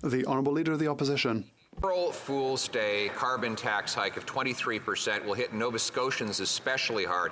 The Honourable Leader of the Opposition. April Fool's Day carbon tax hike of 23% will hit Nova Scotians especially hard.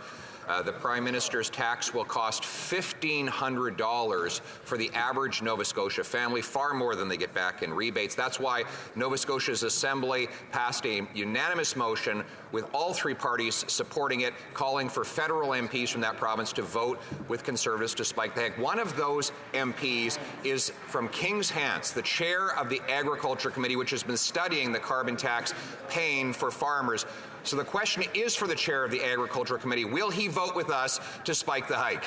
The Prime Minister's tax will cost $1,500 for the average Nova Scotia family, far more than they get back in rebates. That's why Nova Scotia's Assembly passed a unanimous motion with all three parties supporting it, calling for federal MPs from that province to vote with Conservatives to spike the hike. One of those MPs is from King's Hants, the chair of the Agriculture Committee, which has been studying the carbon tax pain for farmers. So the question is for the chair of the Agriculture Committee, will he vote with us to spike the hike?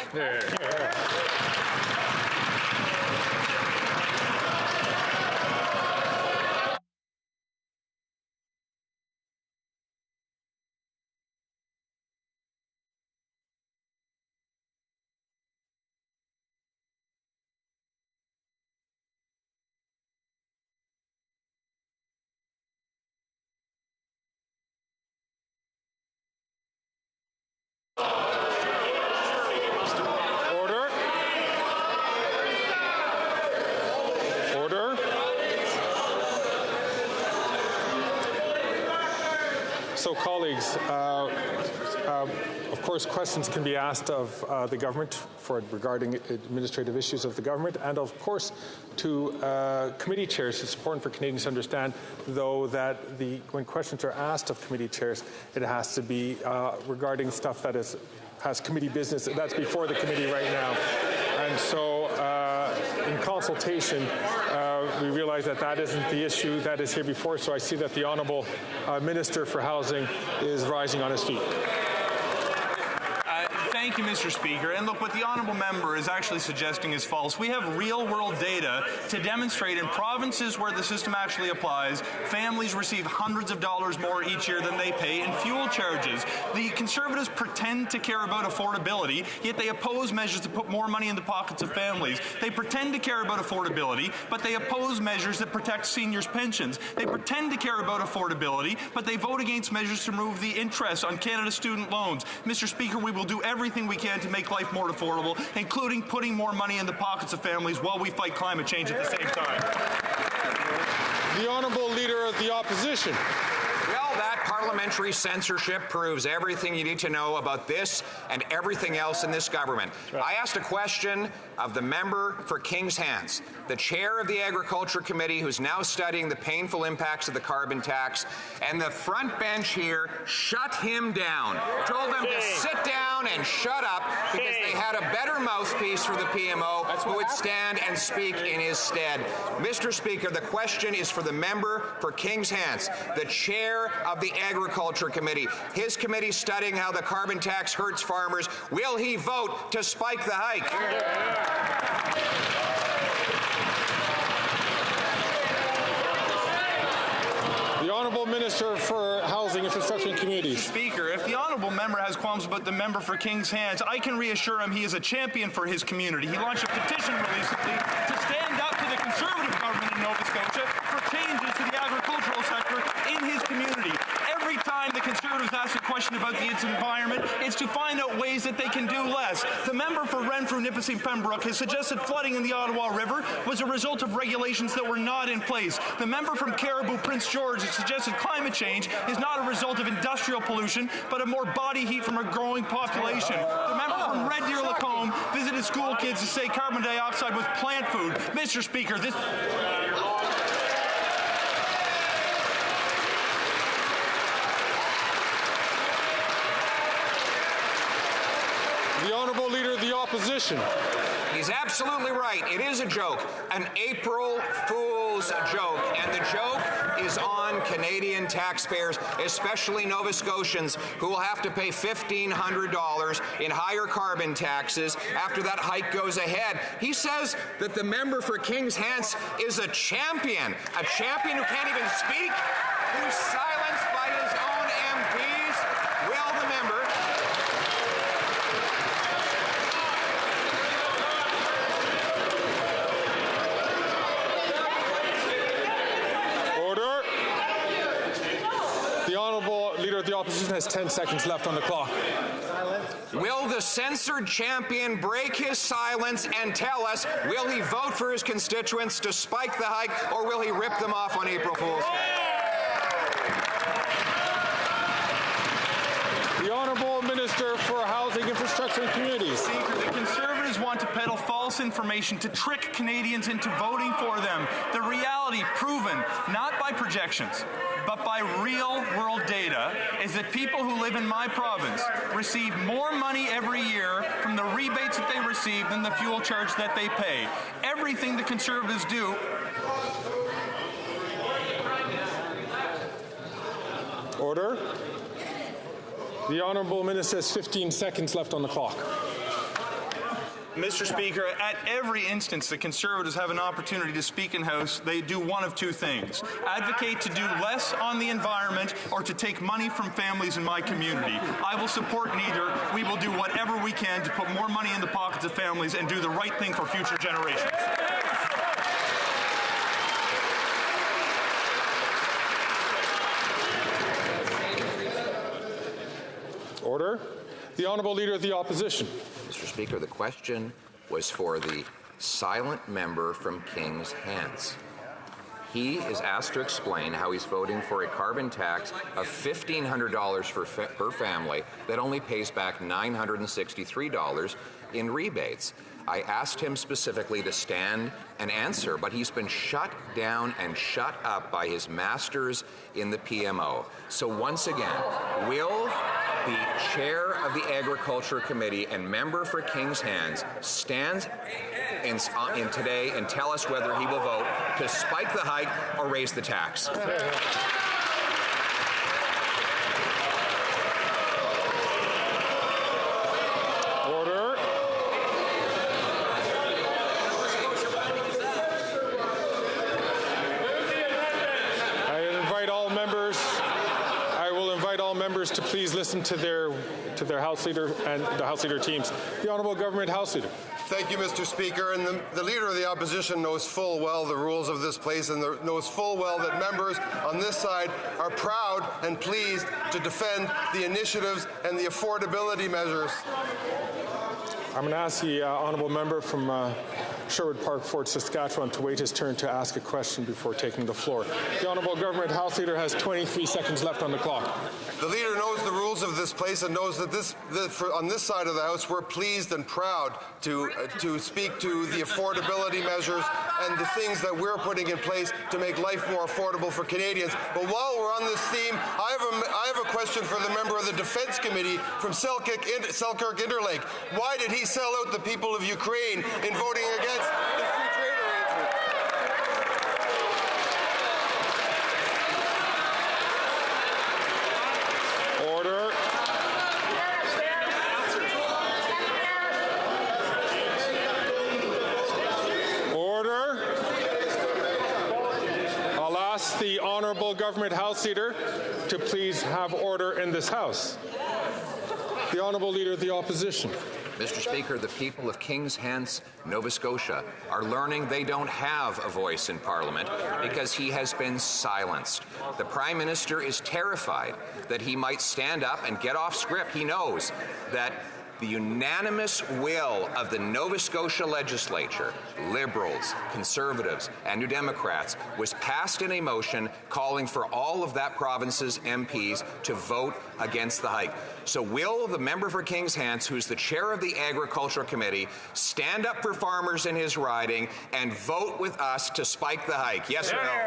So, colleagues, of course, questions can be asked of the government regarding administrative issues of the government, and of course to committee chairs. It's important for Canadians to understand, though, that when questions are asked of committee chairs, it has to be regarding stuff that has committee business that's before the committee right now. And so, in consultation, we realize that that isn't the issue that is here before. So I see that the Honourable Minister for Housing is rising on his feet. Thank you, Mr. Speaker. And look, what the honourable member is actually suggesting is false. We have real-world data to demonstrate in provinces where the system actually applies, families receive hundreds of dollars more each year than they pay in fuel charges. The Conservatives pretend to care about affordability, yet they oppose measures to put more money in the pockets of families. They pretend to care about affordability, but they oppose measures that protect seniors' pensions. They pretend to care about affordability, but they vote against measures to remove the interest on Canada's student loans. Mr. Speaker, we will do everything we can to make life more affordable, including putting more money in the pockets of families while we fight climate change at the same time. The Honourable Leader of the Opposition. Well, that parliamentary censorship proves everything you need to know about this and everything else in this government. Right. I asked a question of the member for King's Hants, the chair of the Agriculture Committee, who's now studying the painful impacts of the carbon tax, and the front bench here shut him down, told them to sit down and shut up because they had a better mouthpiece for the PMO who would stand and speak in his stead. Mr. Speaker, the question is for the member for King's Hants, the chair of the Agriculture Committee. His committee studying how the carbon tax hurts farmers. Will he vote to spike the hike? The Honourable Minister for Housing, Infrastructure and Communities. Mr. Speaker, if the honourable member has qualms about the member for King's Hants, I can reassure him he is a champion for his community. He launched a petition recently to stand up to the Conservative government in Nova Scotia for changes to the agricultural sector in his community. Every time the Conservatives ask a question about the environment, it's to find out ways that they can do less. The member for Renfrew, Nipissing, Pembroke has suggested flooding in the Ottawa River was a result of regulations that were not in place. The member from Caribou, Prince George, has suggested climate change is not a result of industrial pollution, but of more body heat from a growing population. The member from Red Deer Lacombe visited school kids to say carbon dioxide was plant food. Mr. Speaker, this... The Honourable Leader of the Opposition. He's absolutely right. It is a joke, an April Fool's joke, and the joke is on Canadian taxpayers, especially Nova Scotians, who will have to pay $1,500 in higher carbon taxes after that hike goes ahead. He says that the member for King's Hants is a champion who can't even speak, who's silenced by his own MPs. Will the member... The Honourable Leader of the Opposition has 10 seconds left on the clock. Will the censored champion break his silence and tell us, will he vote for his constituents to spike the hike, or will he rip them off on April Fool's Day? The Honourable Minister for Housing, Infrastructure and Communities. Speaker, the Conservatives want to peddle false information to trick Canadians into voting for them. The reality, proven not by projections, but by real-world data, is that people who live in my province receive more money every year from the rebates that they receive than the fuel charge that they pay. Everything the Conservatives do. Order. The Honourable Minister has 15 seconds left on the clock. Mr. Speaker, at every instance the Conservatives have an opportunity to speak in House, they do one of two things: advocate to do less on the environment or to take money from families in my community. I will support neither. We will do whatever we can to put more money in the pockets of families and do the right thing for future generations. Order. The Honourable Leader of the Opposition. Mr. Speaker, the question was for the silent member from King's Hants. He is asked to explain how he's voting for a carbon tax of $1,500 per family that only pays back $963 in rebates. I asked him specifically to stand and answer, but he's been shut down and shut up by his masters in the PMO. So once again, will the chair of the Agriculture Committee and member for King's Hants stand in today and tell us whether he will vote to spike the hike or raise the tax? Order. To please listen to their House Leader and the House Leader teams. The Honourable Government House Leader. Thank you, Mr. Speaker. And the Leader of the Opposition knows full well the rules of this place and knows full well that members on this side are proud and pleased to defend the initiatives and the affordability measures. I'm going to ask the Honourable Member from Sherwood Park, Fort Saskatchewan, to wait his turn to ask a question before taking the floor. The Honourable Government House Leader has 23 seconds left on the clock. The Leader knows the rules of this place and knows that on this side of the House we're pleased and proud to speak to the affordability measures and the things that we're putting in place to make life more affordable for Canadians. But while we're on this theme, I have a question for the member of the Defence Committee from Selkirk Interlake. Why did he sell out the people of Ukraine in voting against the free trade arrangement? Order. Order. I'll ask the Honourable Government House Leader to please have order in this House. The Honourable Leader of the Opposition. Mr. Speaker, the people of King's Hants, Nova Scotia, are learning they don't have a voice in Parliament because he has been silenced. The Prime Minister is terrified that he might stand up and get off script. He knows that the unanimous will of the Nova Scotia legislature, Liberals, Conservatives, and New Democrats, was passed in a motion calling for all of that province's MPs to vote against the hike. So will the member for King's Hants, who's the chair of the Agriculture Committee, stand up for farmers in his riding and vote with us to spike the hike? Yes or no?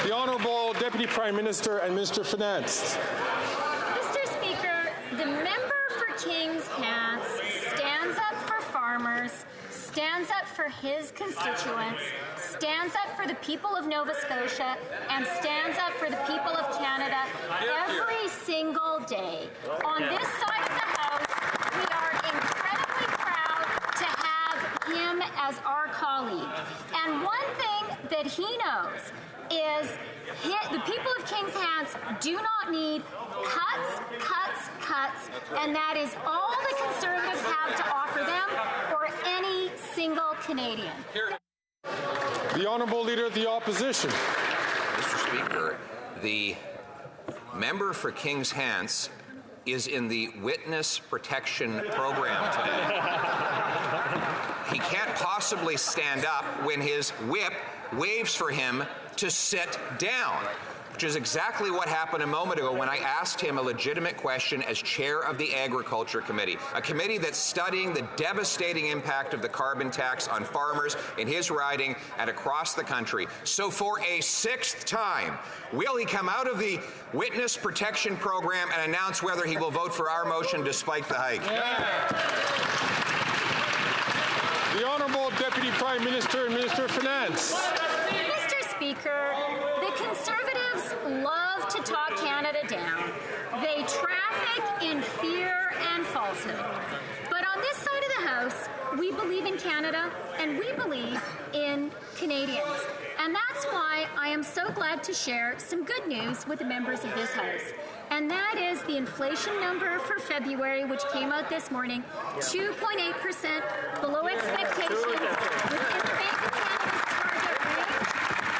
The Honourable Deputy Prime Minister and Minister of Finance. Mr. Speaker, the member for King's Hants stands up for farmers, stands up for his constituents, stands up for the people of Nova Scotia, and stands up for the people of Canada every single day. On this side of the House, we are incredibly proud to have him as our colleague. And one thing that he knows is the people of King's Hants do not need cuts, cuts, cuts, and that is all the Conservatives have to offer them or any single Canadian. The Honourable Leader of the Opposition. Mr. Speaker, the member for King's Hants is in the witness protection program today. He can't possibly stand up when his whip waves for him to sit down, which is exactly what happened a moment ago when I asked him a legitimate question as chair of the Agriculture Committee, a committee that's studying the devastating impact of the carbon tax on farmers in his riding and across the country. So for a sixth time, will he come out of the witness protection program and announce whether he will vote for our motion despite the hike? The Honourable Deputy Prime Minister and Minister of Finance. Mr. Speaker, the Conservatives love to talk Canada down. They traffic in fear and falsehood. But on this side of the House, we believe in Canada and we believe in Canadians. And that's why I am so glad to share some good news with the members of this House. And that is the inflation number for February, which came out this morning, 2.8% below expectations, within the Bank of Canada's target range.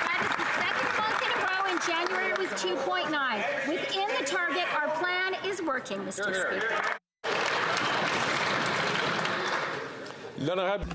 That is the second month in a row. In January, it was 2.9. Within the target, our plan is working, Mr. Speaker. L'honorable